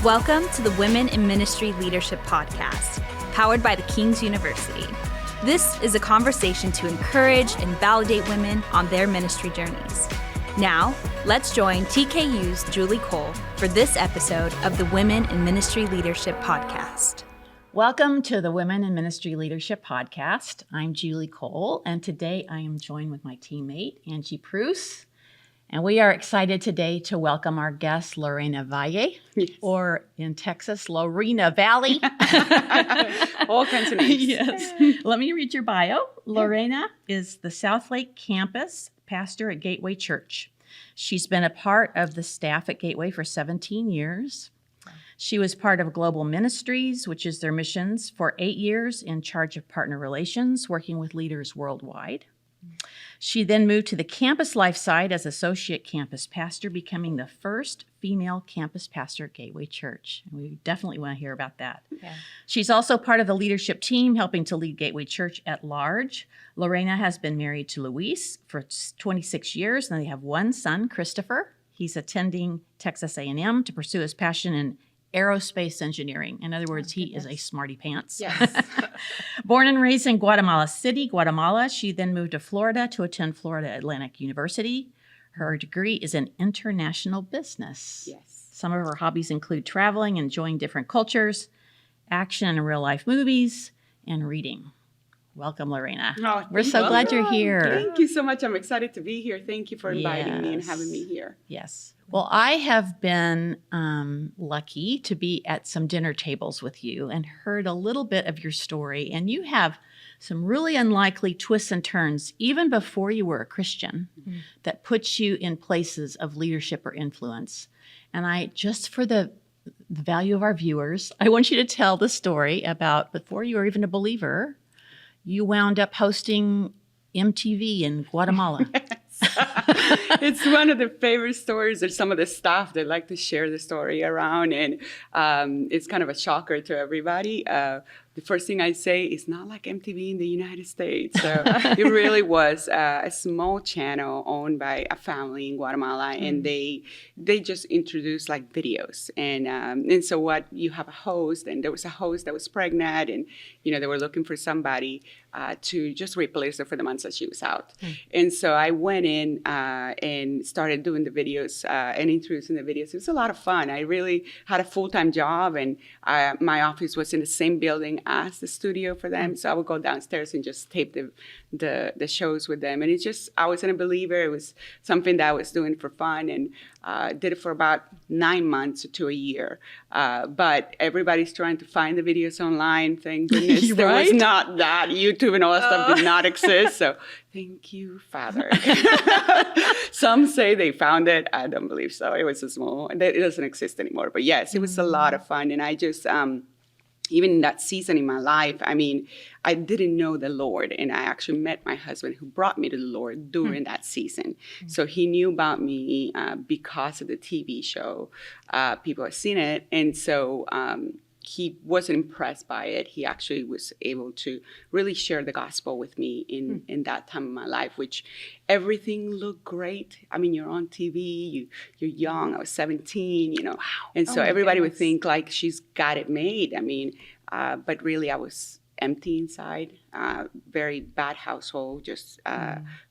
Welcome to the Women in Ministry Leadership Podcast, powered by the King's University. This is a conversation to encourage and validate women on their ministry journeys. Now, let's join TKU's Julie Cole for this episode of the Women in Ministry Leadership Podcast. Welcome to the Women in Ministry Leadership Podcast. I'm Julie Cole, and today I am joined with my teammate, Angie Pruis. And we are excited today to welcome our guest, Lorena Valle, yes. Or in Texas, Lorena Valley. All kinds of names. Yes. Let me read your bio. Lorena is the Southlake Campus Pastor at Gateway Church. She's been a part of the staff at Gateway for 17 years. She was part of Global Ministries, which is their missions, for 8 years, in charge of partner relations, working with leaders worldwide. She then moved to the campus life side as Associate Campus Pastor, becoming the first female campus pastor at Gateway Church. And we definitely want to hear about that. Yeah. She's also part of the leadership team, helping to lead Gateway Church at large. Lorena has been married to Luis for 26 years, and they have one son, Christopher. He's attending Texas A&M to pursue his passion in aerospace engineering. In other words, he is a smarty pants. Yes. Born and raised in Guatemala City, Guatemala, she then moved to Florida to attend Florida Atlantic University. Her degree is in international business. Yes. Some of her hobbies include traveling, enjoying different cultures, action and real-life movies, and reading. Welcome, Lorena. Oh, We're so glad you're here. Thank you so much. I'm excited to be here. Thank you for inviting me and having me here. Yes. Well, I have been lucky to be at some dinner tables with you and heard a little bit of your story. And you have some really unlikely twists and turns, even before you were a Christian, that puts you in places of leadership or influence. And just for the value of our viewers, I want you to tell the story about before you were even a believer, you wound up hosting MTV in Guatemala. It's one of the favorite stories. There's some of the staff that like to share the story around, and it's kind of a shocker to everybody. The first thing I say is not like MTV in the United States. So it really was a small channel owned by a family in Guatemala, and they just introduced like videos. And so what you have a host, and there was a host that was pregnant, and they were looking for somebody to just replace her for the months that she was out. And so I went in and started doing the videos and introducing the videos. It was a lot of fun. I really had a full-time job, and my office was in the same building as the studio for them. So I would go downstairs and just tape the shows with them. And I wasn't a believer. It was something that I was doing for fun, and did it for about 9 months to a year. But everybody's trying to find the videos online. Thank goodness there was not that. YouTube and all that stuff did not exist. So thank you, Father. Some say they found it. I don't believe so. It was it doesn't exist anymore. But yes, it was a lot of fun. And I just, even in that season in my life, I didn't know the Lord. And I actually met my husband who brought me to the Lord during that season. So he knew about me because of the TV show. People had seen it. And so he wasn't impressed by it. He actually was able to really share the gospel with me in that time of my life, which everything looked great. You're on TV, you're young. I was 17, Wow. And so everybody would think like she's got it made. But really I was empty inside, very bad household, just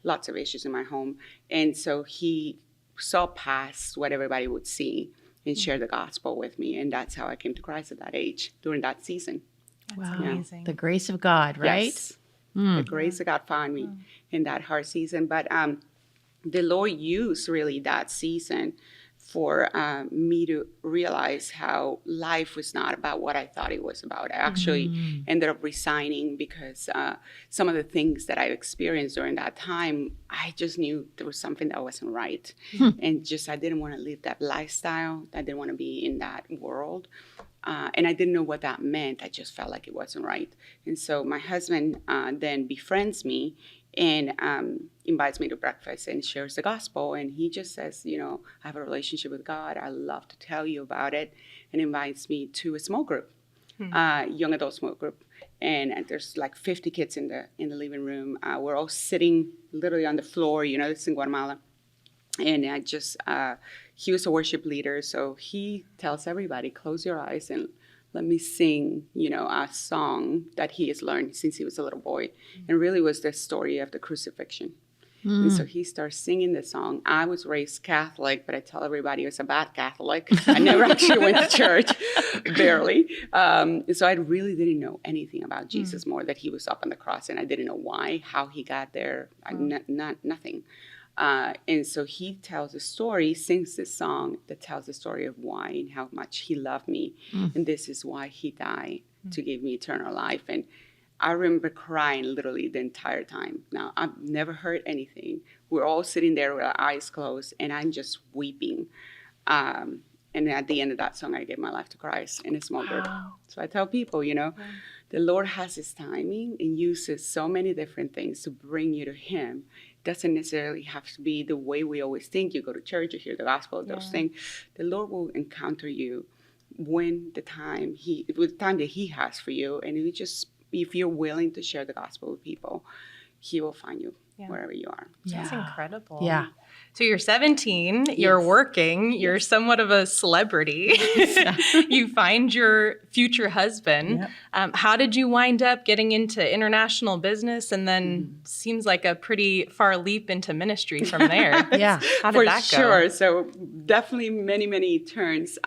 lots of issues in my home. And so he saw past what everybody would see and share the gospel with me. And that's how I came to Christ at that age, during that season. That's amazing. The grace of God, right? Yes. The grace of God found me in that hard season. But the Lord used really that season for me to realize how life was not about what I thought it was about. I actually ended up resigning because some of the things that I experienced during that time, I just knew there was something that wasn't right. And I didn't want to live that lifestyle. I didn't want to be in that world. And I didn't know what that meant. I just felt like it wasn't right. And so my husband then befriends me and invites me to breakfast and shares the gospel. And he just says, I have a relationship with God. I love to tell you about it. And invites me to a small group, young adult small group. And there's like 50 kids in the living room. We're all sitting literally on the floor. This is in Guatemala. And I just, he was a worship leader. So he tells everybody, close your eyes and let me sing, a song that he has learned since he was a little boy. And really was the story of the crucifixion. And so he starts singing the song. I was raised Catholic, but I tell everybody I was a bad Catholic. I never actually went to church, barely. So I really didn't know anything about Jesus more, that he was up on the cross, and I didn't know why, how he got there, nothing. And so he tells a story, sings this song that tells the story of why and how much he loved me. And this is why he died, to give me eternal life. And I remember crying literally the entire time. Now, I've never heard anything. We're all sitting there with our eyes closed, and I'm just weeping. And at the end of that song, I gave my life to Christ in a small group. So I tell people, the Lord has his timing and uses so many different things to bring you to him. It doesn't necessarily have to be the way we always think. You go to church, you hear the gospel, those things. The Lord will encounter you when the time that he has for you. And if you're willing to share the gospel with people, he will find you wherever you are. That's incredible. Yeah. So you're 17, you're working, you're somewhat of a celebrity. You find your future husband. Yep. How did you wind up getting into international business, and then seems like a pretty far leap into ministry from there? How did that go? For sure. So definitely many, many turns.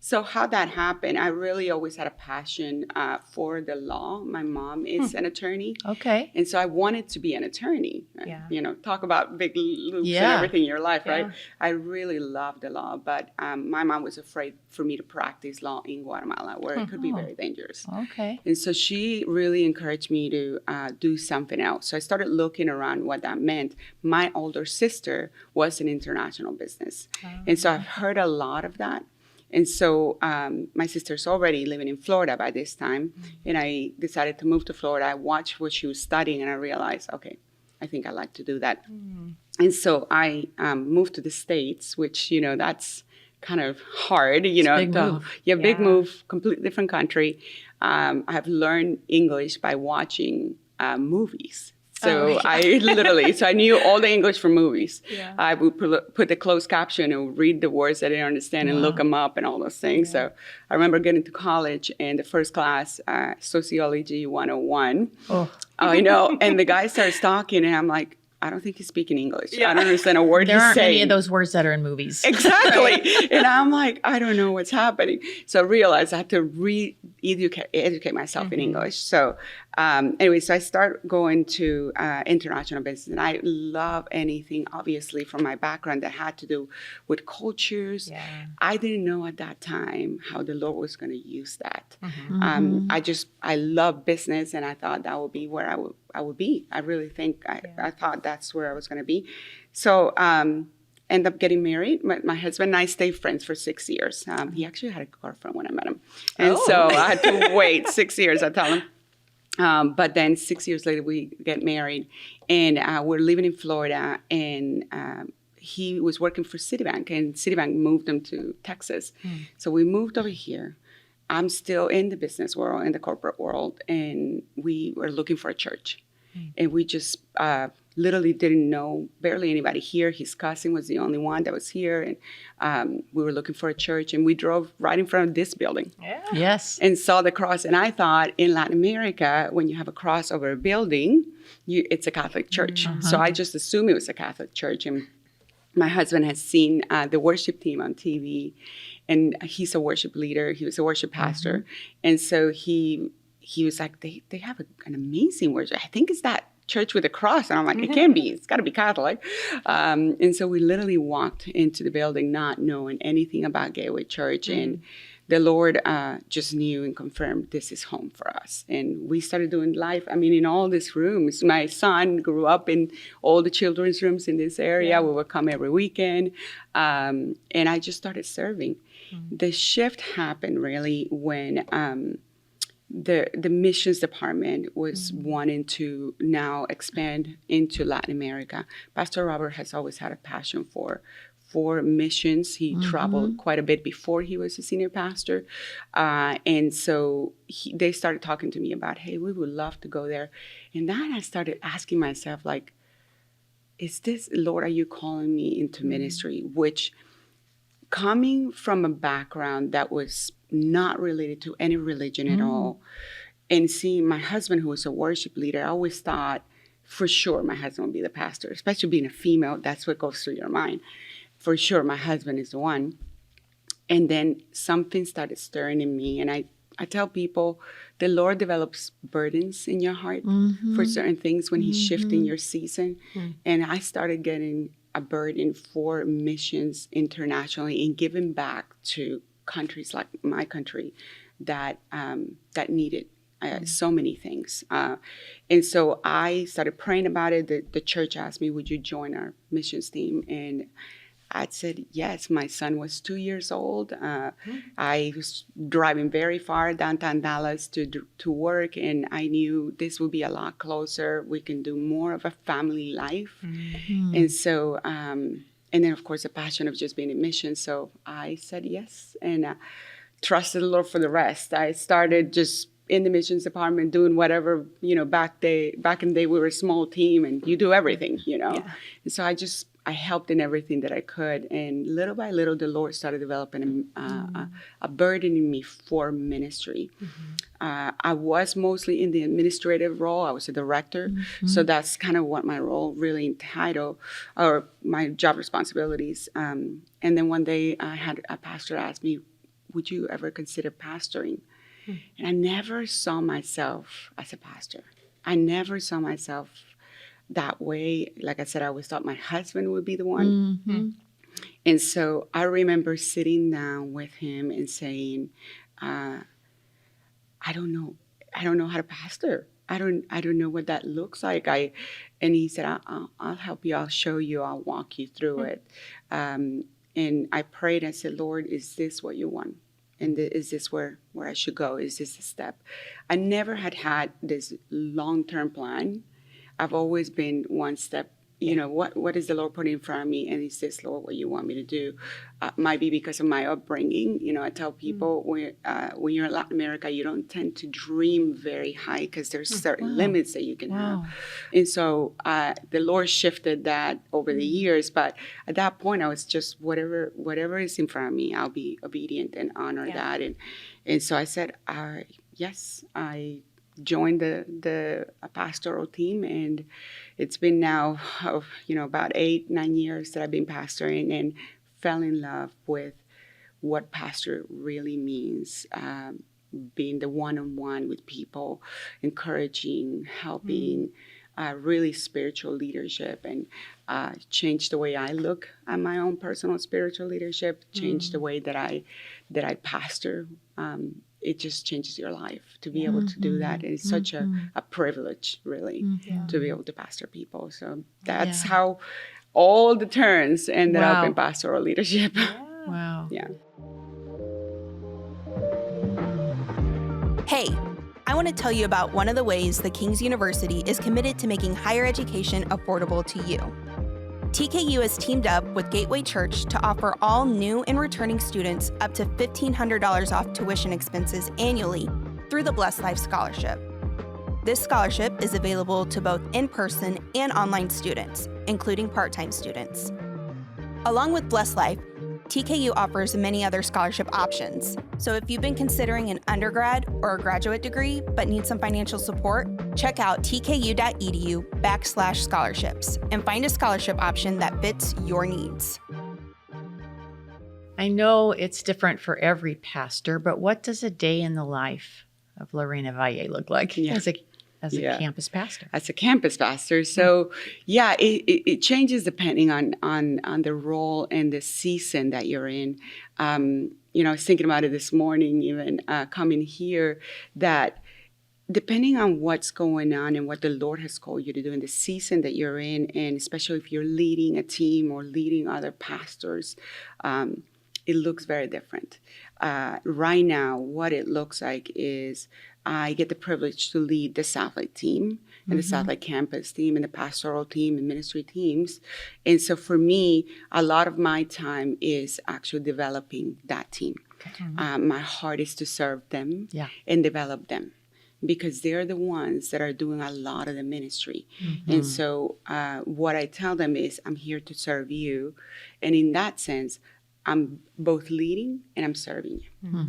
So how that happened, I really always had a passion for the law. My mom is an attorney. Okay. And so I wanted to be an attorney. Yeah. Talk about big loops and everything in your life, right? I really love the law, but my mom was afraid for me to practice law in Guatemala, where it could be very dangerous. Okay. And so she really encouraged me to do something else. So I started looking around what that meant. My older sister was in international business. And so I've heard a lot of that. And so my sister's already living in Florida by this time, and I decided to move to Florida. I watched what she was studying, and I realized, okay, I think I'd like to do that. And so I moved to the States, which, that's kind of hard, Big move. Big move, completely different country. I've learned English by watching movies. So I knew all the English from movies. I would put the closed caption and read the words that I didn't understand and look them up and all those things. So I remember getting to college, and the first class, Sociology 101. And the guy starts talking, and I'm like, I don't think he's speaking English. I don't understand a word he's saying. There aren't any of those words that are in movies. Exactly. And I'm like, I don't know what's happening. So I realized I had to educate myself in English. So anyway, so I start going to international business. And I love anything, obviously, from my background that had to do with cultures. I didn't know at that time how the Lord was going to use that. I love business, and I thought that would be where I would be. I really think I thought that's where I was going to be. So end up getting married. My husband and I stayed friends for 6 years. He actually had a girlfriend when I met him. And so I had to wait 6 years, I tell him. But then 6 years later, we get married, and we're living in Florida, and he was working for Citibank, and Citibank moved him to Texas. So we moved over here. I'm still in the business world, in the corporate world, and we were looking for a church. And we just literally didn't know barely anybody here. His cousin was the only one that was here, and we were looking for a church, and we drove right in front of this building. Yes. And saw the cross. And I thought in Latin America, when you have a cross over a building, it's a Catholic church. So I just assumed it was a Catholic church. And my husband has seen the worship team on TV, and he's a worship leader. He was a worship pastor. And so he was like, they have an amazing worship. I think it's that church with a cross. And I'm like, it can be. It's got to be Catholic. And so we literally walked into the building not knowing anything about Gateway Church. And the Lord just knew and confirmed this is home for us. And we started doing life, in all these rooms. My son grew up in all the children's rooms in this area. We would come every weekend. And I just started serving. The shift happened really when the missions department was wanting to now expand into Latin America. Pastor Robert has always had a passion for missions. He traveled quite a bit before he was a senior pastor. And so they started talking to me about, hey, we would love to go there. And then I started asking myself, like, is this, Lord, are you calling me into ministry? Which coming from a background that was not related to any religion at all, and seeing my husband, who was a worship leader, I always thought for sure my husband would be the pastor, especially being a female. That's what goes through your mind. For sure, my husband is the one. And then something started stirring in me. And I tell people, the Lord develops burdens in your heart for certain things when he's shifting your season. And I started getting a burden for missions internationally and giving back to countries like my country that needed so many things. And so I started praying about it. The church asked me, would you join our missions team? And I said, yes. My son was 2 years old. I was driving very far downtown Dallas to work, and I knew this would be a lot closer. We can do more of a family life. And so, and then, of course, the passion of just being in mission. So I said yes, and trusted the Lord for the rest. I started just in the missions department doing whatever, back in the day we were a small team and you do everything, And so I helped in everything that I could. And little by little, the Lord started developing a burden in me for ministry. I was mostly in the administrative role. I was a director. So that's kind of what my role really entitled, or my job responsibilities. And then one day I had a pastor ask me, would you ever consider pastoring? And I never saw myself as a pastor. I never saw myself that way. Like I said, I always thought my husband would be the one. And so I remember sitting down with him and saying, I don't know how to pastor. I don't know what that looks like. And he said, I'll help you. I'll show you. I'll walk you through it. And I prayed. I said, Lord, is this what you want? And is this where I should go? Is this a step? I never had this long-term plan. I've always been one step, what is the Lord putting in front of me? And is this, Lord, what you want me to do? Might be because of my upbringing. I tell people when you're in Latin America, you don't tend to dream very high because there's certain limits that you can have. And so the Lord shifted that over the years. But at that point, I was just whatever is in front of me, I'll be obedient and honor that. And so I said, yes, I joined the pastoral team, and it's been now about 8-9 years that I've been pastoring, and fell in love with what pastor really means, being the one-on-one with people, encouraging, helping, really spiritual leadership, and changed the way I look at my own personal spiritual leadership, changed the way that I pastor. It just changes your life to be able to do that. And it's such a privilege, really, to be able to pastor people. So that's how all the turns ended up in pastoral leadership. Wow. Yeah. Hey, I want to tell you about one of the ways the King's University is committed to making higher education affordable to you. TKU has teamed up with Gateway Church to offer all new and returning students up to $1,500 off tuition expenses annually through the Blessed Life Scholarship. This scholarship is available to both in-person and online students, including part-time students. Along with Blessed Life, TKU offers many other scholarship options. So if you've been considering an undergrad or a graduate degree but need some financial support, check out tku.edu/scholarships and find a scholarship option that fits your needs. I know it's different for every pastor, but what does a day in the life of Lorena Valle look like as a campus pastor? As a campus pastor. So it changes depending on the role and the season that you're in. I was thinking about it this morning, even coming here, that depending on what's going on and what the Lord has called you to do in the season that you're in, and especially if you're leading a team or leading other pastors, it looks very different. Right now, what it looks like is I get the privilege to lead the Southlake team and the Southlake Campus team and the pastoral team and ministry teams. And so for me, a lot of my time is actually developing that team. My heart is to serve them and develop them, because they're the ones that are doing a lot of the ministry. And so what I tell them is, I'm here to serve you. And in that sense, I'm both leading and I'm serving.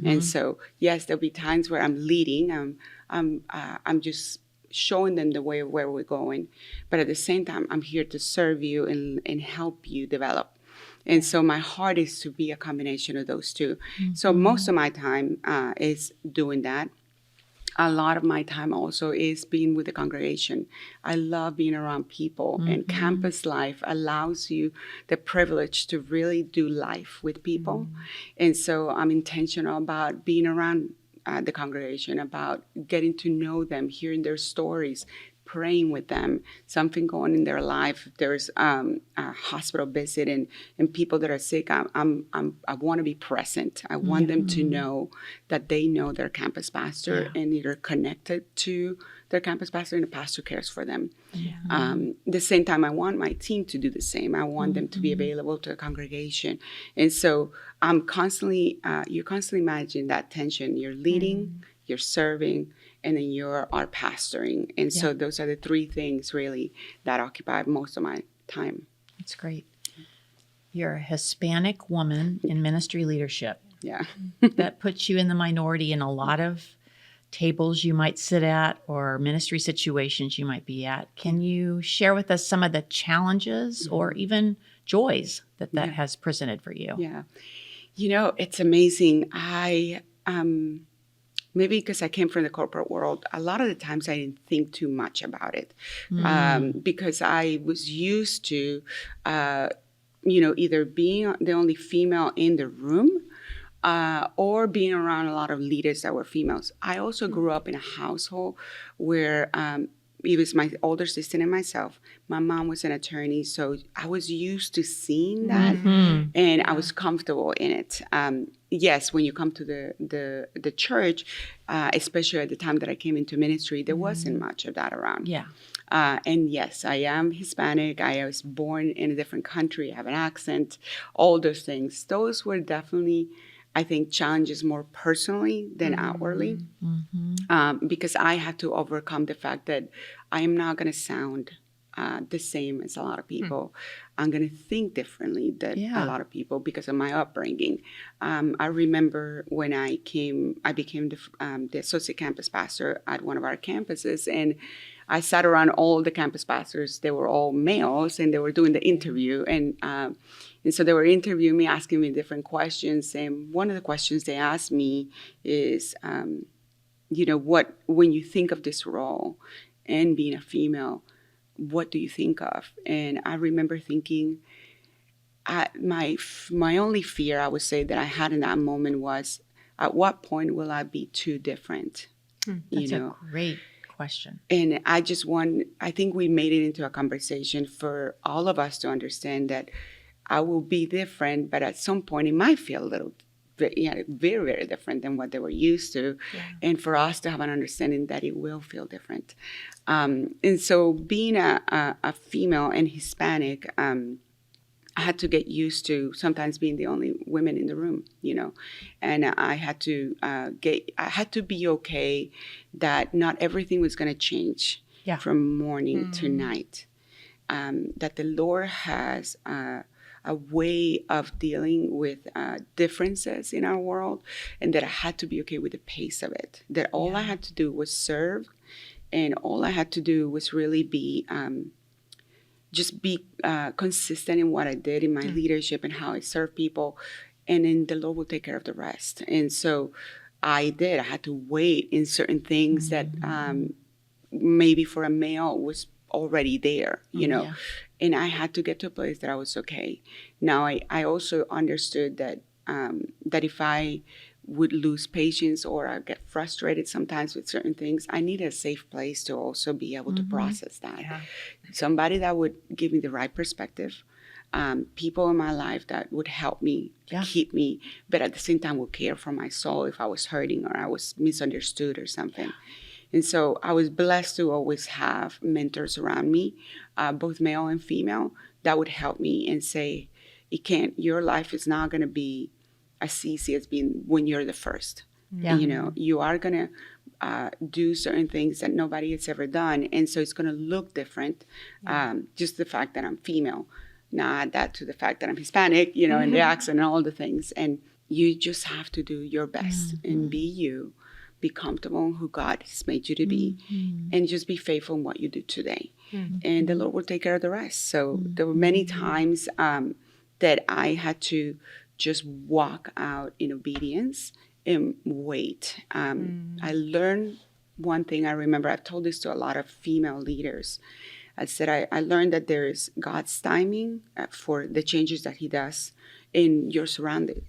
And so, yes, there'll be times where I'm leading. I'm just showing them the way of where we're going. But at the same time, I'm here to serve you and help you develop. And so my heart is to be a combination of those two. So most of my time is doing that. A lot of my time also is being with the congregation. I love being around people, and campus life allows you the privilege to really do life with people. And so I'm intentional about being around the congregation, about getting to know them, hearing their stories, praying with them, something going in their life. If there's a hospital visit and people that are sick, I want to be present. I want them to know that they know their campus pastor and they're connected to their campus pastor, and the pastor cares for them. The same time, I want my team to do the same. I want them to be available to the congregation. And so I'm constantly, you're constantly managing that tension. You're leading, you're serving, and then you are pastoring. And so those are the three things really that occupy most of my time. That's great. You're a Hispanic woman in ministry leadership. Yeah. That puts you in the minority in a lot of tables you might sit at or ministry situations you might be at. Can you share with us some of the challenges or even joys that has presented for you? Yeah. You know, it's amazing. Maybe because I came from the corporate world, a lot of the times I didn't think too much about it because I was used to, either being the only female in the room or being around a lot of leaders that were females. I also grew up in a household where it was my older sister and myself. My mom was an attorney, so I was used to seeing that, and I was comfortable in it. Yes, when you come to the church, especially at the time that I came into ministry, there wasn't much of that around. Yeah. And yes, I am Hispanic. I was born in a different country. I have an accent, all those things. Those were definitely, I think, challenges more personally than outwardly, because I had to overcome the fact that I am not going to sound the same as a lot of people. I'm going to think differently than a lot of people because of my upbringing. I remember when I became the Associate Campus Pastor at one of our campuses, and I sat around all the campus pastors. They were all males, and they were doing the interview. And so they were interviewing me, asking me different questions. And one of the questions they asked me is, when you think of this role and being a female, what do you think of? And I remember thinking, my only fear, I would say, that I had in that moment was, at what point will I be too different? That's a great question. And I think we made it into a conversation for all of us to understand that I will be different, but at some point it might feel a little very, very different than what they were used to. Yeah. And for us to have an understanding that it will feel different. And so being a female and Hispanic, I had to get used to sometimes being the only women in the room, and I had to be okay that not everything was going to change from morning to night. That the Lord has a way of dealing with differences in our world, and that I had to be okay with the pace of it. That all I had to do was serve, and all I had to do was really be consistent in what I did in my leadership and how I serve people, and then the Lord will take care of the rest. And so I did. I had to wait in certain things that maybe for a male was already there, and I had to get to a place that I was okay. Now, I also understood that if I would lose patience or I get frustrated sometimes with certain things, I need a safe place to also be able to process that. Yeah. Somebody that would give me the right perspective, people in my life that would help me, keep me, but at the same time would care for my soul if I was hurting or I was misunderstood or something. And so I was blessed to always have mentors around me, both male and female, that would help me and say, your life is not going to be as easy as being when you're the first. Yeah. You are going to do certain things that nobody has ever done. And so it's going to look different. Just the fact that I'm female. Now add that to the fact that I'm Hispanic, and the accent and all the things. And you just have to do your best and be you, be comfortable in who God has made you to be, and just be faithful in what you do today. And the Lord will take care of the rest. So there were many times that I had to just walk out in obedience and wait. I learned one thing. I remember I've told this to a lot of female leaders. I said, I learned that there is God's timing for the changes that he does in your surroundings.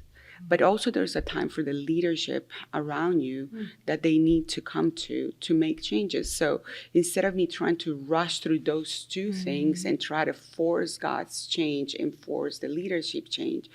But also there's a time for the leadership around you that they need to come to make changes. So instead of me trying to rush through those two things and try to force God's change and force the leadership change,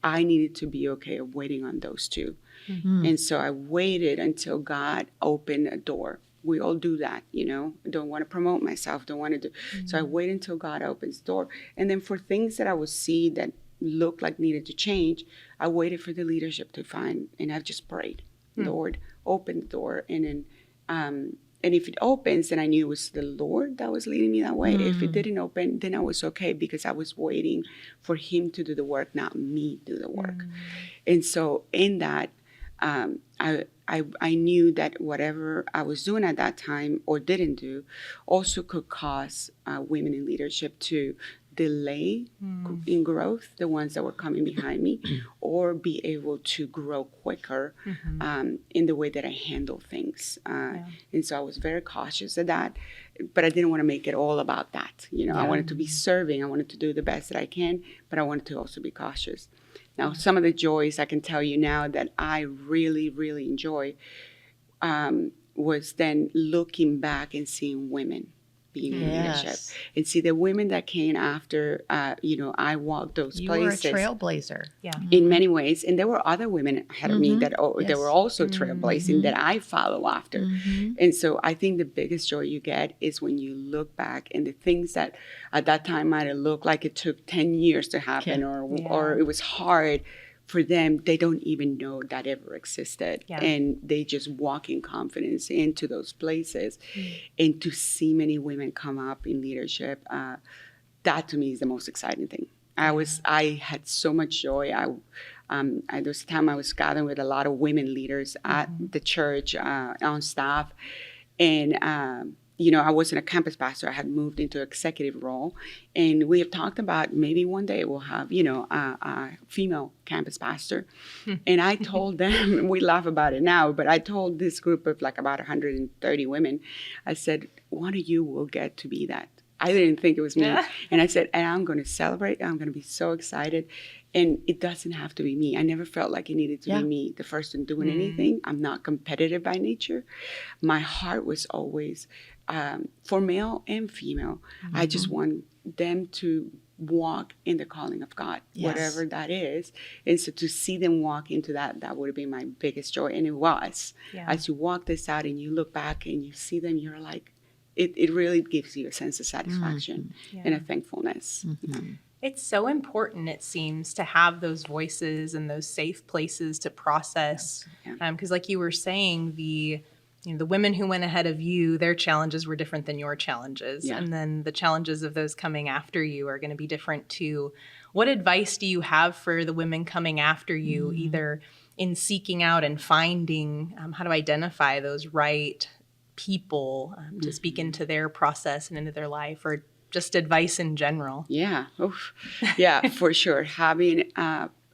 I needed to be okay of waiting on those two. And so I waited until God opened a door. We all do that, don't want to promote myself, don't want to do. So I waited until God opens the door. And then for things that I would see that looked like needed to change, I waited for the leadership to find, and I've just prayed, Lord, open the door. And then, and if it opens, then I knew it was the Lord that was leading me that way. If it didn't open, then I was okay because I was waiting for him to do the work, not me do the work. And so in that, I knew that whatever I was doing at that time or didn't do also could cause women in leadership to delay in growth, the ones that were coming behind me, or be able to grow quicker in the way that I handle things. And so I was very cautious of that, but I didn't want to make it all about that. I wanted to be serving. I wanted to do the best that I can, but I wanted to also be cautious. Now, some of the joys I can tell you now that I really, really enjoy was then looking back and seeing women being in leadership. And see the women that came after, I walked those places. You were a trailblazer. Yeah. In many ways. And there were other women ahead of me that they were also trailblazing that I follow after. And so I think the biggest joy you get is when you look back and the things that at that time might have looked like it took 10 years to happen or it was hard for them, they don't even know that ever existed. And they just walk in confidence into those places. And to see many women come up in leadership, that to me is the most exciting thing. I had so much joy. There was a time I was gathering with a lot of women leaders at the church on staff. And I wasn't a campus pastor. I had moved into executive role. And we have talked about maybe one day we'll have, a female campus pastor. And I told them, we laugh about it now, but I told this group of like about 130 women, I said, one of you will get to be that. I didn't think it was me. And I said, and I'm going to celebrate. I'm going to be so excited. And it doesn't have to be me. I never felt like it needed to be me, the first in doing anything. I'm not competitive by nature. My heart was always for male and female. I just want them to walk in the calling of God, whatever that is. And so to see them walk into that would have been my biggest joy. And it was. As you walk this out and you look back and you see them, you're like, it really gives you a sense of satisfaction and a thankfulness. It's so important, it seems, to have those voices and those safe places to process. Because like you were saying, the women who went ahead of you, their challenges were different than your challenges. And then the challenges of those coming after you are going to be different too. What advice do you have for the women coming after you, either in seeking out and finding how to identify those right people to speak into their process and into their life, or just advice in general? Yeah, for sure. Having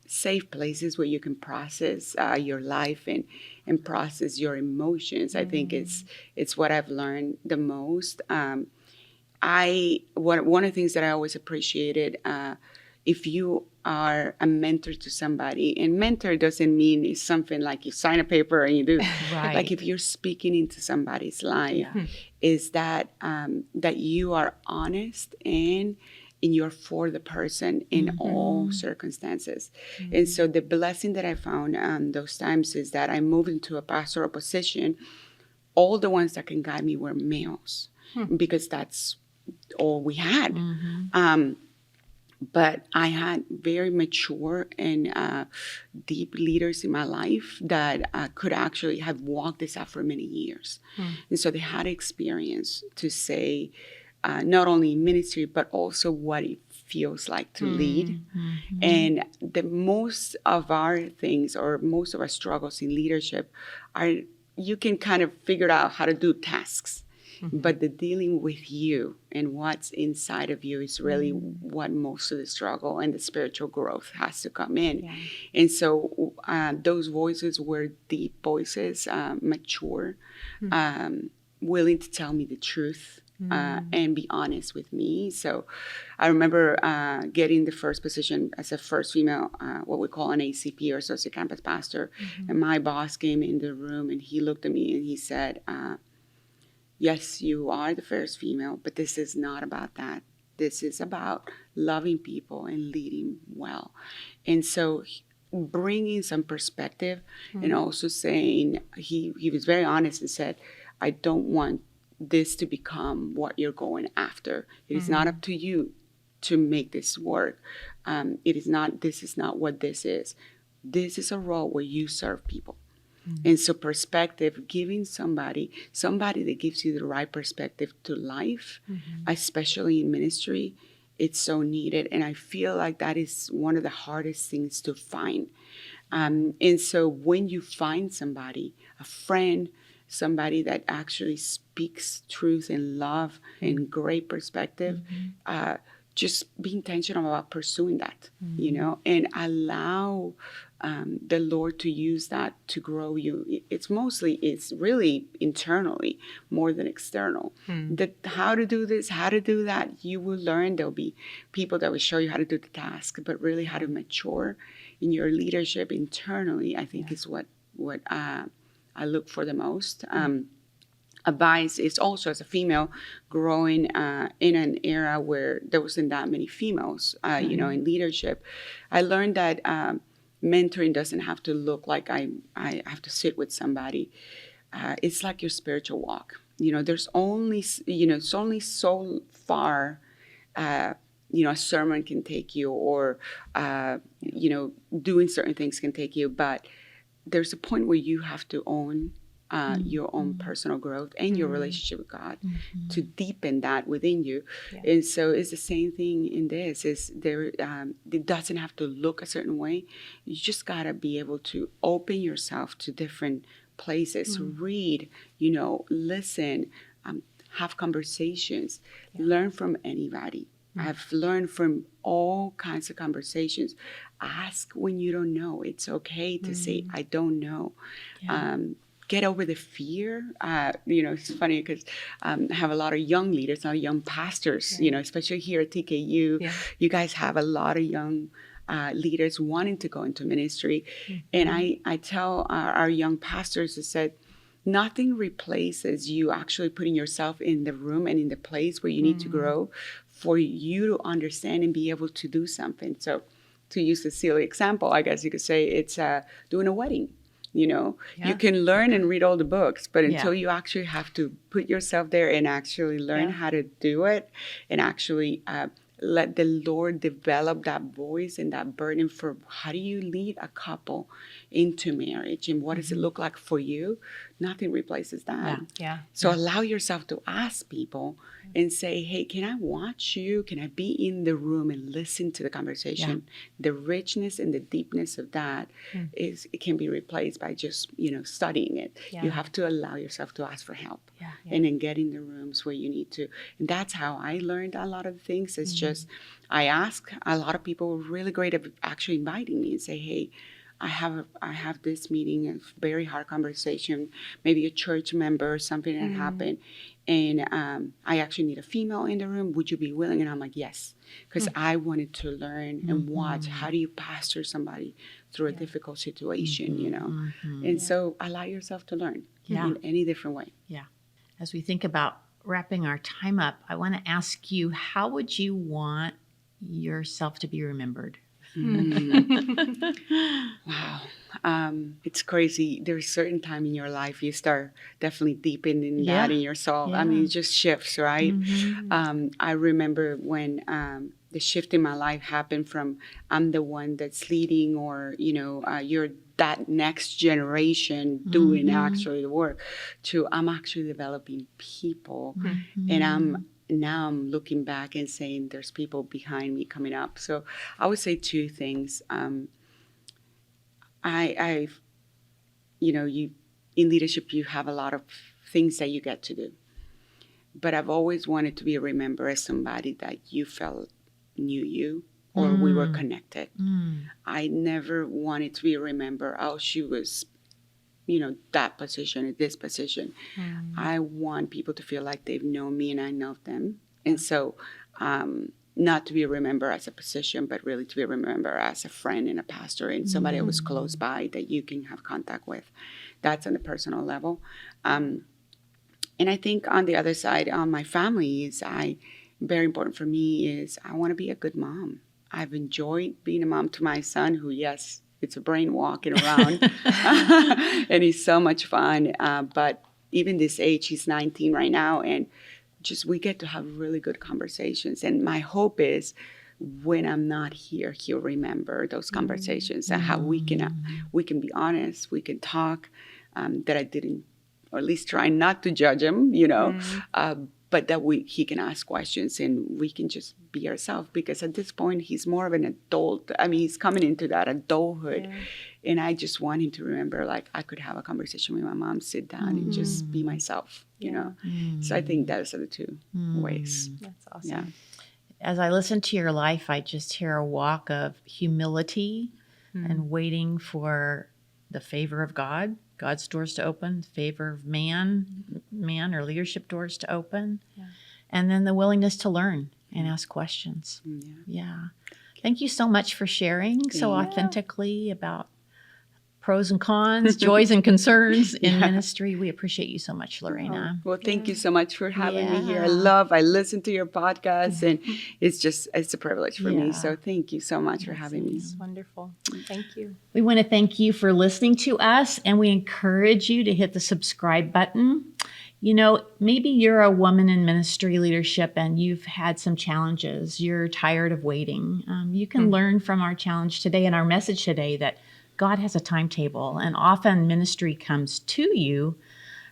safe places where you can process your life and process your emotions, I think it's what I've learned the most. One of the things that I always appreciated, if you are a mentor to somebody, and mentor doesn't mean it's something like you sign a paper and you do. Like if you're speaking into somebody's life, is that that you are honest and you're for the person in all circumstances. And so the blessing that I found those times is that I moved into a pastoral position. All the ones that can guide me were males because that's all we had. But I had very mature and deep leaders in my life that could actually have walked this out for many years. And so they had experience to say, not only in ministry, but also what it feels like to lead. And the most of our things or most of our struggles in leadership are, you can kind of figure out how to do tasks. But the dealing with you and what's inside of you is really what most of the struggle and the spiritual growth has to come in. Yeah. And so those voices were deep voices, mature, willing to tell me the truth and be honest with me. So I remember getting the first position as a first female, what we call an ACP or Associate Campus Pastor. And my boss came in the room and he looked at me and he said, yes, you are the first female, but this is not about that. This is about loving people and leading well. And so bringing some perspective and also saying, he was very honest and said, I don't want this to become what you're going after. It is not up to you to make this work. This is not what this is. This is a role where you serve people. And so perspective, giving somebody that gives you the right perspective to life, especially in ministry, it's so needed. And I feel like that is one of the hardest things to find. And so when you find somebody, a friend, somebody that actually speaks truth and love and great perspective, just be intentional about pursuing that, and allow the Lord to use that to grow you. It's really internally more than external. How to do this, how to do that, you will learn. There'll be people that will show you how to do the task, but really how to mature in your leadership internally, I think is what I look for the most. Advice is also, as a female, growing in an era where there wasn't that many females, in leadership. I learned that mentoring doesn't have to look like I have to sit with somebody. It's like your spiritual walk. There's only, it's only so far, a sermon can take you, or, doing certain things can take you. But there's a point where you have to own your own personal growth and your relationship with God to deepen that within you. Yeah. And so it's the same thing in this. It doesn't have to look a certain way. You just got to be able to open yourself to different places, read, listen, have conversations, learn from anybody. I've learned from all kinds of conversations. Ask when you don't know. It's okay to say, I don't know. Yeah. Get over the fear. It's funny because I have a lot of young leaders, a lot of young pastors, especially here at TKU. Yeah. You guys have a lot of young leaders wanting to go into ministry. And I tell our young pastors, I said, nothing replaces you actually putting yourself in the room and in the place where you need to grow for you to understand and be able to do something. So to use a silly example, I guess you could say it's doing a wedding. You can learn and read all the books, but until you actually have to put yourself there and actually learn how to do it and actually let the Lord develop that voice and that burden for how do you lead a couple into marriage and what does it look like for you? Nothing replaces that. So allow yourself to ask people and say, hey, can I watch you? Can I be in the room and listen to the conversation? The richness and the deepness of that it can be replaced by just, studying it. You have to allow yourself to ask for help and then get in the rooms where you need to. And that's how I learned a lot of things. It's just, I ask, a lot of people were really great at actually inviting me and say, hey, I have this meeting, a very hard conversation, maybe a church member or something that happened, and I actually need a female in the room. Would you be willing? And I'm like, yes, because I wanted to learn and watch how do you pastor somebody through a difficult situation, And so allow yourself to learn in any different way. Yeah. As we think about wrapping our time up, I want to ask you, how would you want yourself to be remembered? Wow. It's crazy. There's a certain time in your life you start definitely deepening that in your soul. I mean, it just shifts, right? I remember when the shift in my life happened from I'm the one that's leading or, you're that next generation doing actually the work to I'm actually developing people and now I'm looking back and saying there's people behind me coming up. So I would say two things. You in leadership, you have a lot of things that you get to do. But I've always wanted to be remembered as somebody that you felt knew you or we were connected. I never wanted to be remembered, oh, she was, that position or this position. I want people to feel like they've known me and I know them. And so not to be remembered as a position, but really to be remembered as a friend and a pastor and somebody that was close by that you can have contact with. That's on a personal level. And I think on the other side, on my family, very important for me is I want to be a good mom. I've enjoyed being a mom to my son who, yes, it's a brain walking around and he's so much fun. But even this age, he's 19 right now, and just we get to have really good conversations. And my hope is when I'm not here, he'll remember those conversations and how we can be honest, we can talk, that I didn't, or at least try not to judge him, but that he can ask questions and we can just be ourselves, because at this point he's more of an adult. I mean, he's coming into that adulthood, and I just want him to remember, like, I could have a conversation with my mom, sit down and just be myself, So I think those are the two ways. That's awesome. Yeah. As I listen to your life, I just hear a walk of humility and waiting for the favor of God, God's doors to open, favor of man or leadership doors to open, and then the willingness to learn and ask questions. Yeah. Thank you so much for sharing so authentically about pros and cons, joys and concerns in ministry. We appreciate you so much, Lorena. Well, thank you so much for having me here. I listen to your podcast, and it's a privilege for me. So thank you so much for having me. It's wonderful. Thank you. We want to thank you for listening to us, and we encourage you to hit the subscribe button. Maybe you're a woman in ministry leadership and you've had some challenges. You're tired of waiting. You can learn from our challenge today and our message today that God has a timetable, and often ministry comes to you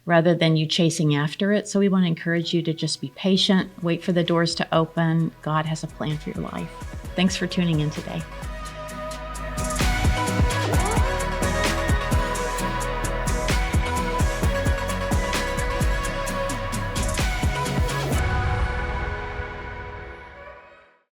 rather than you chasing after it. So we want to encourage you to just be patient, wait for the doors to open. God has a plan for your life. Thanks for tuning in today.